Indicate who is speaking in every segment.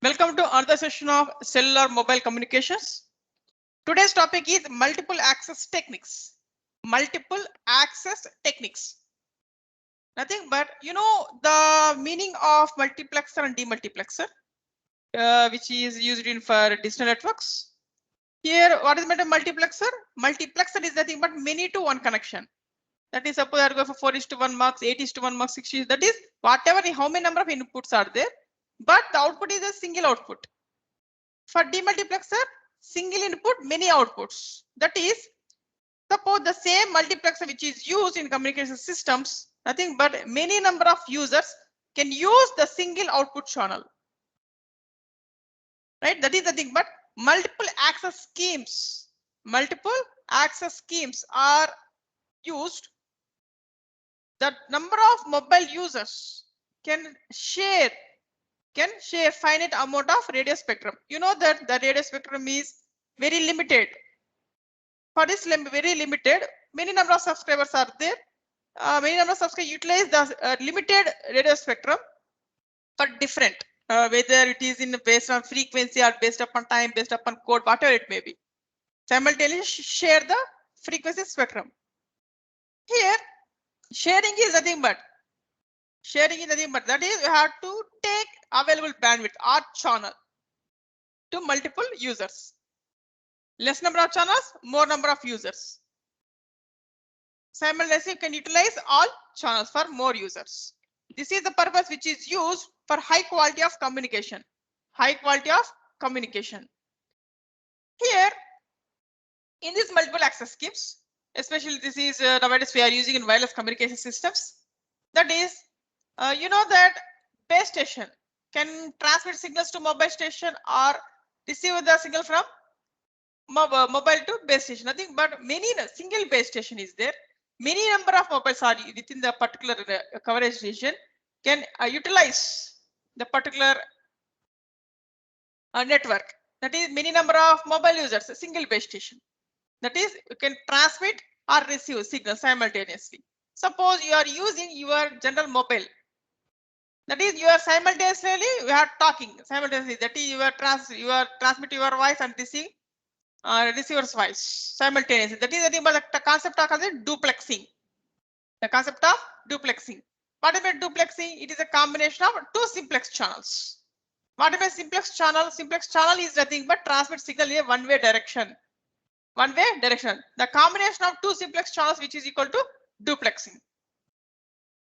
Speaker 1: Welcome to another session of cellular mobile communications. Today's topic is multiple access techniques. Multiple access techniques. Nothing but the meaning of multiplexer and demultiplexer, which is used in for digital networks. Here, what is meant a multiplexer? Multiplexer is nothing but many to one connection. That is, suppose I go for 4:1 marks, 8:1 marks, 60. That is whatever how many number of inputs are there, but the output is a single output. For demultiplexer, single input, many outputs. That is, suppose the same multiplexer which is used in communication systems, nothing but many number of users can use the single output channel. Right? That is the thing, but multiple access schemes. Multiple access schemes are used. The number of mobile users can share finite amount of radio spectrum. You know that the radio spectrum is very limited. For this very limited, many number of subscribers are there. Many number of subscribers utilize the limited radio spectrum for different, whether it is in based on frequency or based upon time, based upon code, whatever it may be. Simultaneously share the frequency spectrum. Here, sharing is nothing but that is, you have to take available bandwidth or channel to multiple users. Less number of channels, more number of users. Simultaneously, you can utilize all channels for more users. This is the purpose which is used for high quality of communication. High quality of communication. Here, in these multiple access schemes, especially this is nowadays we are using in wireless communication systems. That is, you know that base station can transmit signals to mobile station or receive the signal from mobile to base station. Nothing but many single base station is there. Many number of mobiles are within the particular coverage region can utilize the particular network. That is many number of mobile users, a single base station. That is, you can transmit or receive signal simultaneously. Suppose you are using your general mobile. That is, you are simultaneously you are talking simultaneously. That is, you are transmit your voice and receive receiver's voice simultaneously. That is nothing but the concept of duplexing. The concept of duplexing. What is duplexing? It is a combination of two simplex channels. What is simplex channel? Simplex channel is nothing but transmit signal in a one-way direction. One-way direction. The combination of two simplex channels which is equal to duplexing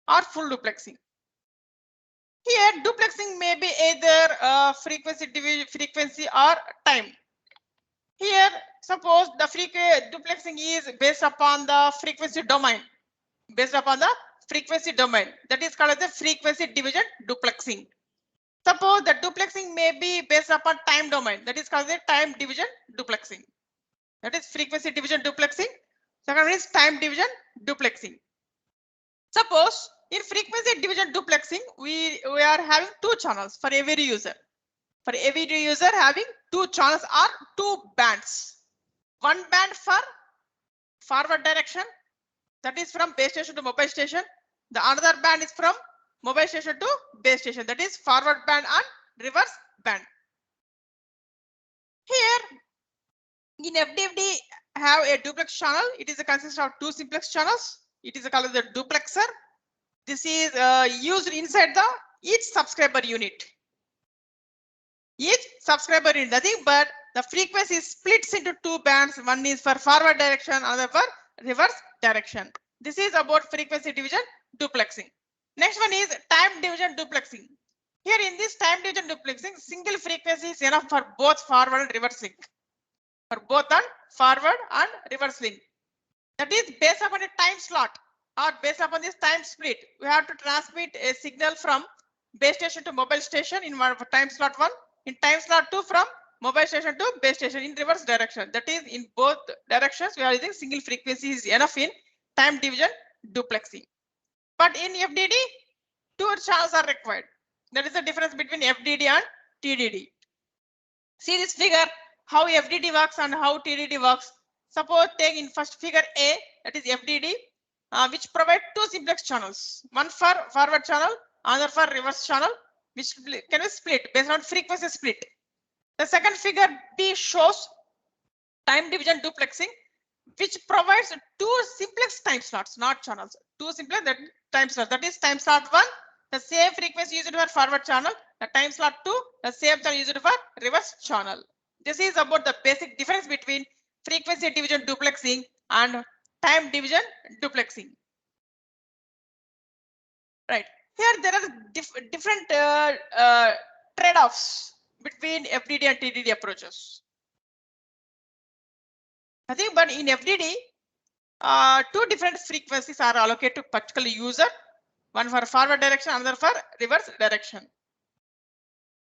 Speaker 1: or full duplexing. Here, duplexing may be either frequency or time. Here, suppose the duplexing is based upon the frequency domain. Based upon the frequency domain. That is called as the frequency division duplexing. Suppose the duplexing may be based upon time domain. That is called the time division duplexing. That is frequency division duplexing. Second is time division duplexing. Suppose in frequency division duplexing, we are having two channels for every user. For every user having two channels or two bands. One band for forward direction, that is from base station to mobile station. The another band is from mobile station to base station, that is forward band and reverse band. Here in FDFD have a duplex channel. It is a consist of two simplex channels. It is called the duplexer. This is used inside the each subscriber unit. Each subscriber unit, nothing but the frequency splits into two bands. One is for forward direction, another for reverse direction. This is about frequency division duplexing. Next one is time division duplexing. Here in this time division duplexing, single frequency is enough for both forward and reverse link. For both on forward and reverse link. That is based upon a time slot or based upon this time split. We have to transmit a signal from base station to mobile station in one time slot 1. In time slot 2 from mobile station to base station in reverse direction. That is in both directions we are using single frequency is enough in time division duplexing. But in FDD, two channels are required. That is the difference between FDD and TDD. See this figure, how FDD works and how TDD works. Suppose take in first figure A, that is FDD, which provide two simplex channels. One for forward channel, another for reverse channel, which can be split based on frequency split. The second figure B shows time division duplexing, which provides two simplex time slots, not channels. Two simplex time slots. That is time slot 1, the same frequency used for forward channel. The time slot 2, the same channel used for reverse channel. This is about the basic difference between frequency division duplexing and time division duplexing. Right. Here there are different trade-offs between FDD and TDD approaches. I think, but in FDD, two different frequencies are allocated to particular user, one for forward direction, another for reverse direction.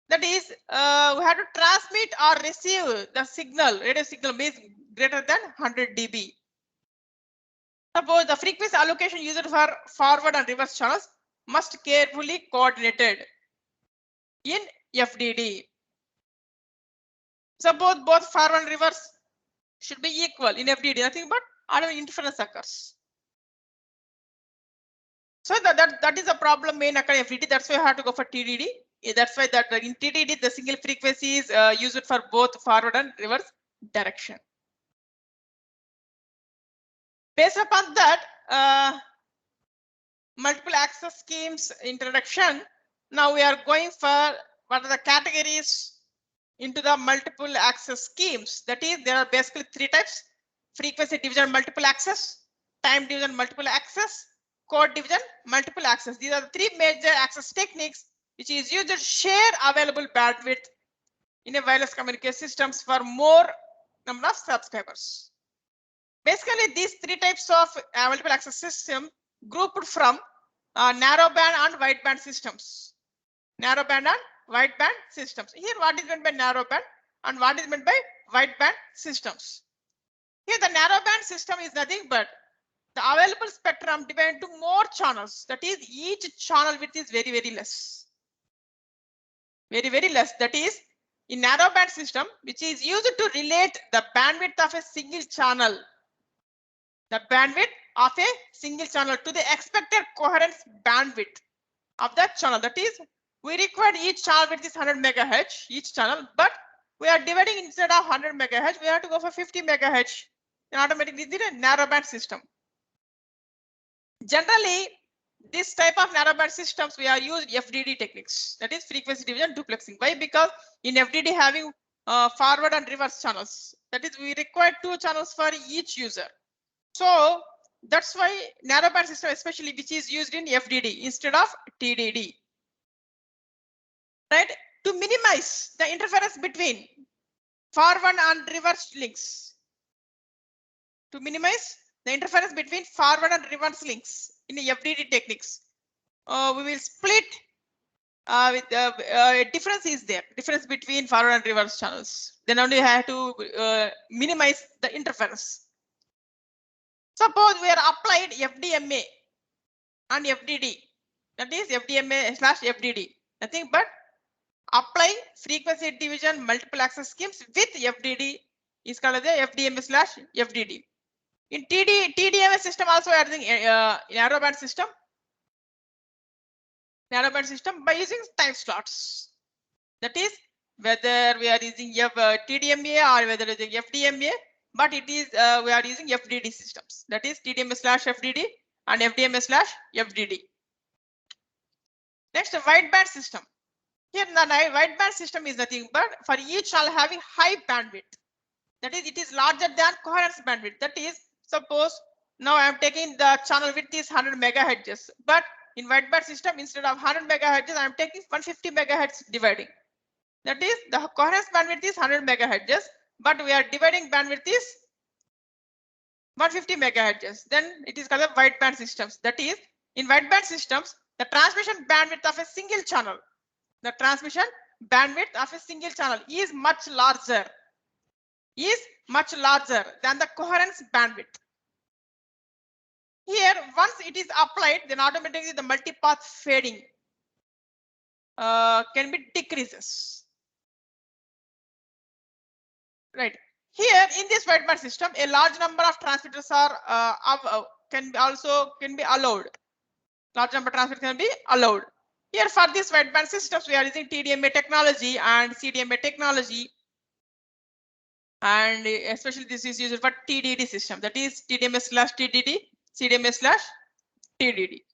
Speaker 1: That is, we have to transmit or receive the signal, radio signal means greater than 100 dB. Suppose the frequency allocation used for forward and reverse channels must carefully coordinated in FDD. Suppose both forward and reverse should be equal in FDD, nothing but other interference occurs. So that is a problem main occur in FDD. That's why I have to go for TDD. That's why that in TDD the single frequency is used for both forward and reverse direction. Based upon that, multiple access schemes introduction. Now we are going for what are the categories into the multiple access schemes. That is, there are basically three types: frequency division multiple access, time division multiple access, code division multiple access. These are the three major access techniques which is used to share available bandwidth in a wireless communication systems for more number of subscribers. Basically, these three types of multiple access system grouped from narrowband and wideband systems. Narrowband and wideband systems. Here, what is meant by narrowband and what is meant by wideband systems? Here, the narrowband system is nothing but the available spectrum divided into more channels. That is, each channel width is very, very less. Very, very less. That is, in narrowband system, which is used to relate the bandwidth of a single channel. The bandwidth of a single channel to the expected coherence bandwidth of that channel. That is, we require each channel width is 100 megahertz each channel, but we are dividing instead of 100 megahertz, we have to go for 50 megahertz. Then automatically this is a narrowband system. Generally, this type of narrowband systems we are using FDD techniques. That is frequency division duplexing. Why? Because in FDD having forward and reverse channels. That is, we require two channels for each user. So that's why narrowband system, especially which is used in FDD instead of TDD. Right? To minimize the interference between forward and reverse links. To minimize the interference between forward and reverse links in the FDD techniques, we will split with a difference is there. Difference between forward and reverse channels. Then only have to minimize the interference. Suppose we are applied FDMA and FDD. That is FDMA/FDD. Nothing but apply frequency division multiple access schemes with FDD is called as the FDMA/FDD. In TDMA system also we are using narrowband system. Narrowband system by using time slots. That is, whether we are using TDMA or whether it is FDMA, but it is we are using FDD systems. That is TDMA/FDD and FDMA/FDD. Next, wideband system. Here, the wideband system is nothing but for each channel having high bandwidth. That is, it is larger than coherence bandwidth. That is, suppose now I am taking the channel width is 100 megahertz, but in wideband system instead of 100 megahertz, I am taking 150 megahertz dividing. That is, the coherence bandwidth is 100 megahertz, but we are dividing bandwidth is 150 megahertz. Then it is called wideband systems. That is, in wideband systems, the transmission bandwidth of a single channel. The transmission bandwidth of a single channel is much larger. Than the coherence bandwidth. Here, once it is applied, then automatically the multipath fading can be decreases. Right. Here in this wideband system, a large number of transmitters are can be allowed. Large number of transmitters can be allowed. Here for this wideband systems, we are using TDMA technology and CDMA technology. And especially this is used for TDD system, that is TDMA/TDD, CDMA/TDD.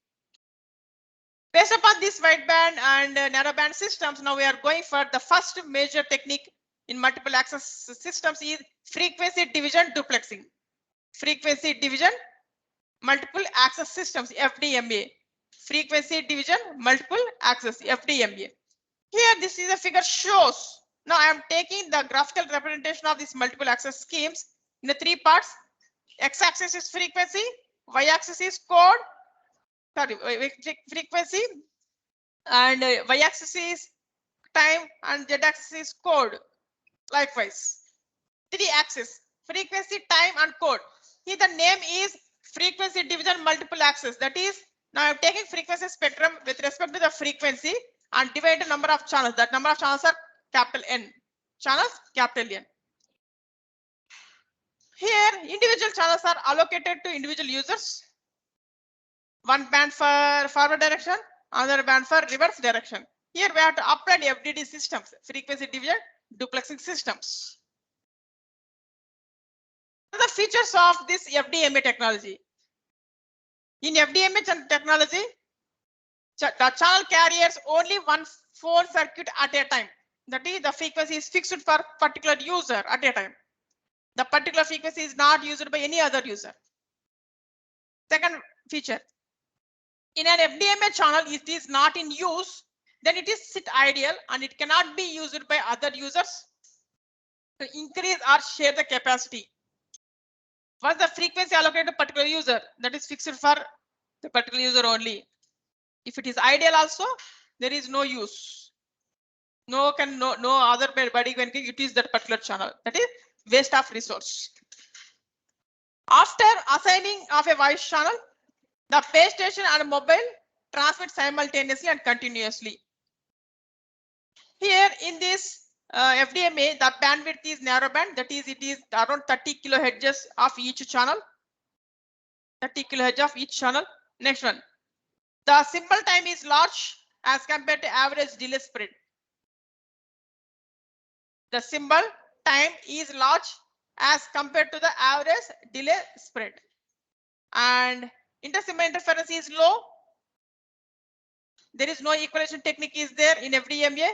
Speaker 1: Based upon this wideband and narrowband systems, now we are going for the first major technique in multiple access systems is frequency division duplexing. Frequency division multiple access systems, FDMA. Frequency division multiple access, FDMA. Here this is a figure shows. Now I am taking the graphical representation of these multiple access schemes in the three parts. X-axis is frequency, Y-axis is code, frequency, and Y-axis is time, and Z-axis is code. Likewise, three axis, frequency, time, and code. Here the name is frequency division multiple access. That is, now I'm taking frequency spectrum with respect to the frequency and divide the number of channels. That number of channels are capital N. Channels, capital N. Here, individual channels are allocated to individual users. One band for forward direction, another band for reverse direction. Here we have to apply the FDD systems, frequency division duplexing systems. The features of this FDMA technology. In FDMA technology, the channel carries only one phone circuit at a time. That is, the frequency is fixed for particular user at a time. The particular frequency is not used by any other user. Second feature, in an FDMA channel, if it is not in use, then it is sit idle and it cannot be used by other users to increase or share the capacity. Once the frequency allocated to particular user, that is fixed for the particular user only. If it is idle also, there is no use. No other body can use that particular channel. That is waste of resource. After assigning of a voice channel, the base station and mobile transmit simultaneously and continuously. Here in this FDMA, the bandwidth is narrowband. That is, it is around 30 kilohertz of each channel. 30 kilohertz of each channel. Next one, the symbol time is large as compared to average delay spread. The symbol time is large as compared to the average delay spread, and inter-symbol interference is low. There is no equalization technique is there in FDMA,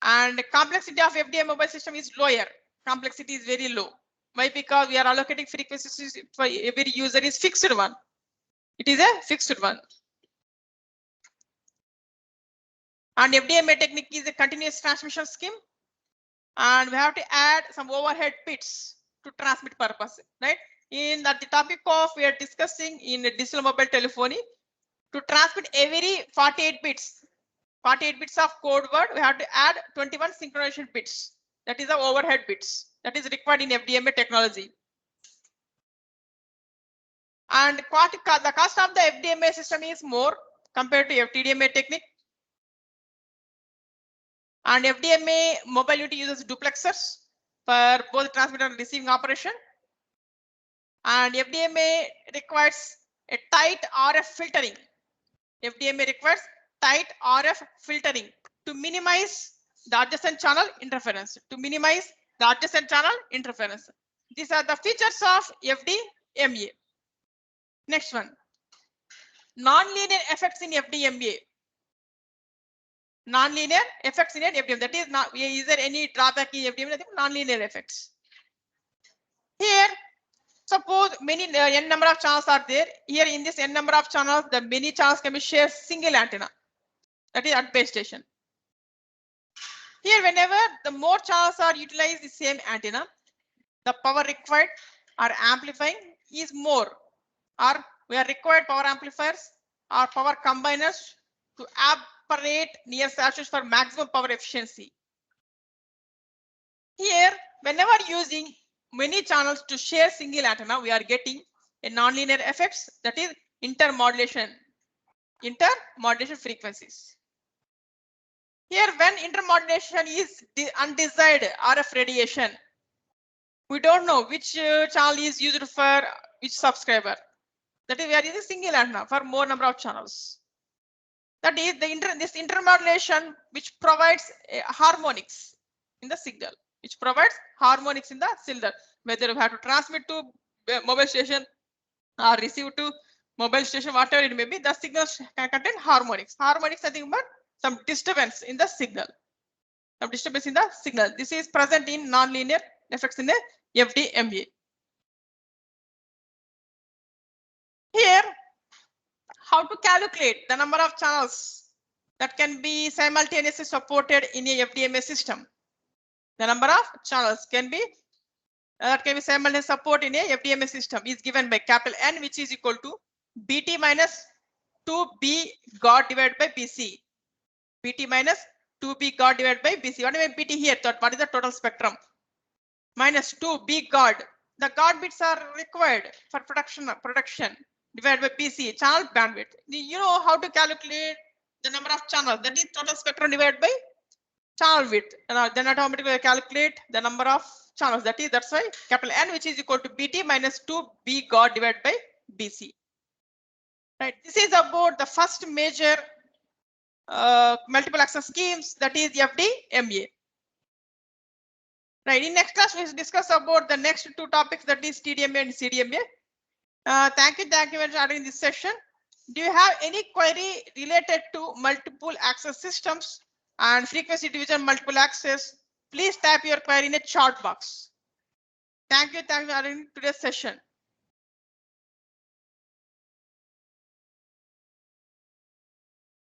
Speaker 1: and complexity of FDMA mobile system is lower. Complexity is very low. Why? Because we are allocating frequencies for every user is fixed one. It is a fixed one. And FDMA technique is a continuous transmission scheme, and we have to add some overhead bits to transmit purpose, right? In the topic of we are discussing in digital mobile telephony, to transmit every 48 bits of code word, we have to add 21 synchronization bits. That is the overhead bits that is required in FDMA technology. And the cost of the FDMA system is more compared to FTDMA technique. And FDMA mobile unit uses duplexers for both transmitter and receiving operation. And FDMA requires a tight RF filtering. FDMA requires tight RF filtering to minimize the adjacent channel interference. These are the features of FDMA. Next one, non-linear effects in FDMA. Non-linear effects in FDMA. That is not, is there any drawback in FDMA? Non-linear effects. Here, suppose many n number of channels are there. Here in this n number of channels, the many channels can be shared single antenna. That is at base station. Here, whenever the more channels are utilized the same antenna, the power required or amplifying is more. Or we are required power amplifiers or power combiners to operate near saturation for maximum power efficiency. Here, whenever using many channels to share single antenna, we are getting a nonlinear effects, that is intermodulation frequencies. Here, when intermodulation is the undesired RF radiation, we don't know which channel is used for which subscriber. That is, we are using single antenna for more number of channels. That is this intermodulation which provides harmonics in the signal, which provides harmonics in the signal, whether you have to transmit to mobile station or receive to mobile station, whatever it may be, the signals can contain harmonics. Harmonics, nothing but some disturbance in the signal. Some disturbance in the signal. This is present in nonlinear effects in the FDMA. Here, how to calculate the number of channels that can be simultaneously supported in a FDMA system. The number of channels can be simultaneously supported in a FDMA system is given by capital N, which is equal to BT minus 2B God divided by BC. BT minus 2B God divided by BC. What do I mean BT here? What is the total spectrum? Minus 2B God. The God bits are required for production divided by BC, channel bandwidth. You know how to calculate the number of channels. That is total spectrum divided by channel width. Then automatically calculate the number of channels. That's why capital N, which is equal to BT minus 2B God divided by BC. Right. This is about the first major multiple access schemes, that is FDMA. Right. In next class, we will discuss about the next two topics, that is TDMA and CDMA. Thank you for joining this session. Do you have any query related to multiple access systems and frequency division multiple access? Please type your query in a chat box. Thank you for joining today's session.